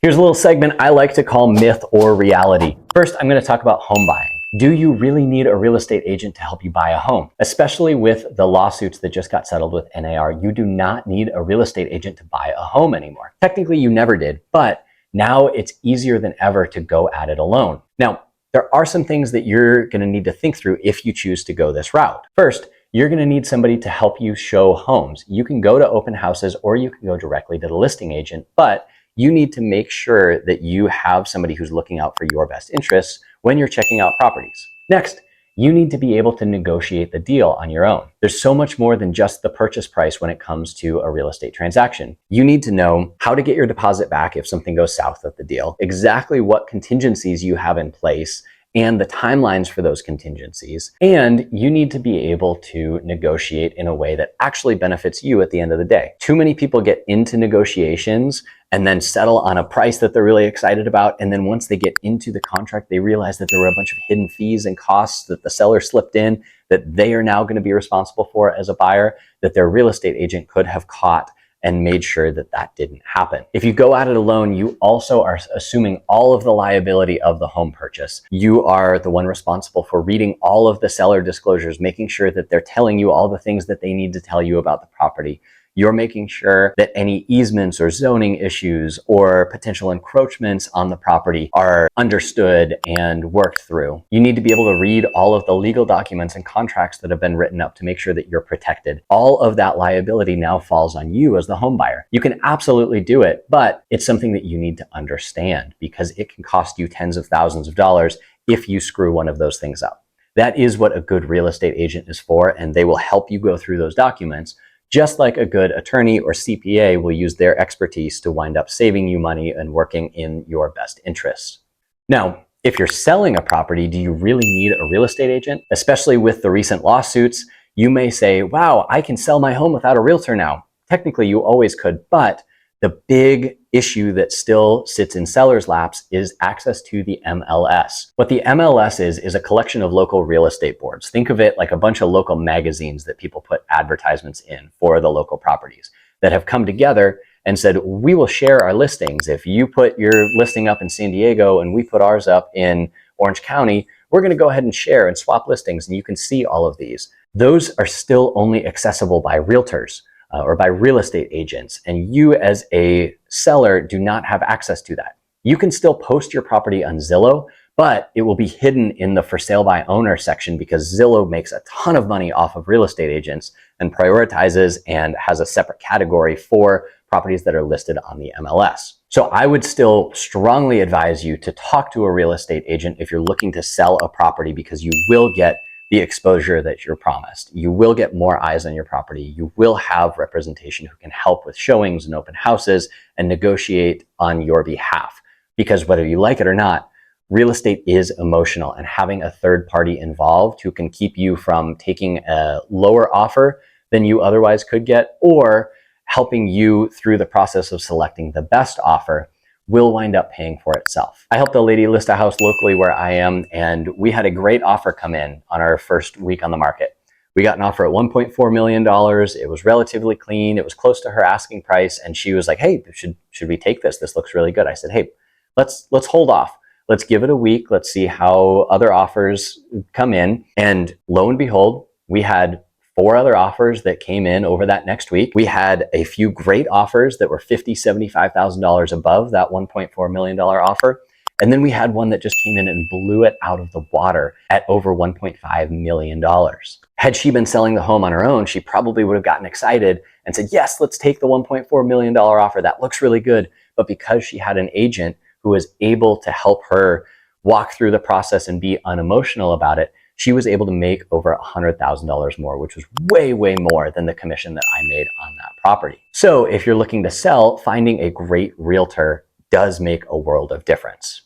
Here's a little segment I like to call myth or reality. First, I'm going to talk about home buying. Do you really need a real estate agent to help you buy a home? Especially with the lawsuits that just got settled with NAR, you do not need a real estate agent to buy a home anymore. Technically, you never did, but now it's easier than ever to go at it alone. Now, there are some things that you're going to need to think through if you choose to go this route. First, you're going to need somebody to help you show homes. You can go to open houses or you can go directly to the listing agent, but you need to make sure that you have somebody who's looking out for your best interests when you're checking out properties. Next, you need to be able to negotiate the deal on your own. There's so much more than just the purchase price when it comes to a real estate transaction. You need to know how to get your deposit back if something goes south with the deal, exactly what contingencies you have in place, and the timelines for those contingencies. And you need to be able to negotiate in a way that actually benefits you at the end of the day. Too many people get into negotiations and then settle on a price that they're really excited about. And then once they get into the contract, they realize that there were a bunch of hidden fees and costs that the seller slipped in that they are now going to be responsible for as a buyer, that their real estate agent could have caught and made sure that that didn't happen. If you go at it alone, you also are assuming all of the liability of the home purchase. You are the one responsible for reading all of the seller disclosures, making sure that they're telling you all the things that they need to tell you about the property. You're making sure that any easements or zoning issues or potential encroachments on the property are understood and worked through. You need to be able to read all of the legal documents and contracts that have been written up to make sure that you're protected. All of that liability now falls on you as the home buyer. You can absolutely do it, but it's something that you need to understand because it can cost you tens of thousands of dollars if you screw one of those things up. That is what a good real estate agent is for, and they will help you go through those documents, just like a good attorney or CPA will use their expertise to wind up saving you money and working in your best interests. Now, if you're selling a property, do you really need a real estate agent? Especially with the recent lawsuits, you may say, wow, I can sell my home without a realtor now. Technically, you always could, but the big issue that still sits in sellers' laps is access to the MLS. What the MLS is a collection of local real estate boards. Think of it like a bunch of local magazines that people put advertisements in for the local properties that have come together and said, we will share our listings. If you put your listing up in San Diego and we put ours up in Orange County, we're going to go ahead and share and swap listings, and you can see all of these. Those are still only accessible by realtors. Or by real estate agents, and you as a seller do not have access to that. You can still post your property on Zillow, but it will be hidden in the for sale by owner section because Zillow makes a ton of money off of real estate agents and prioritizes and has a separate category for properties that are listed on the MLS. So I would still strongly advise you to talk to a real estate agent if you're looking to sell a property, because you will get the exposure that you're promised. You will get more eyes on your property. You will have representation who can help with showings and open houses and negotiate on your behalf. Because whether you like it or not, real estate is emotional, and having a third party involved who can keep you from taking a lower offer than you otherwise could get, or helping you through the process of selecting the best offer, will wind up paying for itself. I helped a lady list a house locally where I am, and we had a great offer come in on our first week on the market. We got an offer at $1.4 million. It was relatively clean. It was close to her asking price. And she was like, hey, should we take this? This looks really good. I said, hey, let's hold off. Let's give it a week. Let's see how other offers come in. And lo and behold, we had 4 other offers that came in over that next week. We had a few great offers that were $50,000, $75,000 above that $1.4 million offer. And then we had one that just came in and blew it out of the water at over $1.5 million. Had she been selling the home on her own, she probably would have gotten excited and said, yes, let's take the $1.4 million offer. That looks really good. But because she had an agent who was able to help her walk through the process and be unemotional about it, she was able to make over $100,000 more, which was way, way more than the commission that I made on that property. So if you're looking to sell, finding a great realtor does make a world of difference.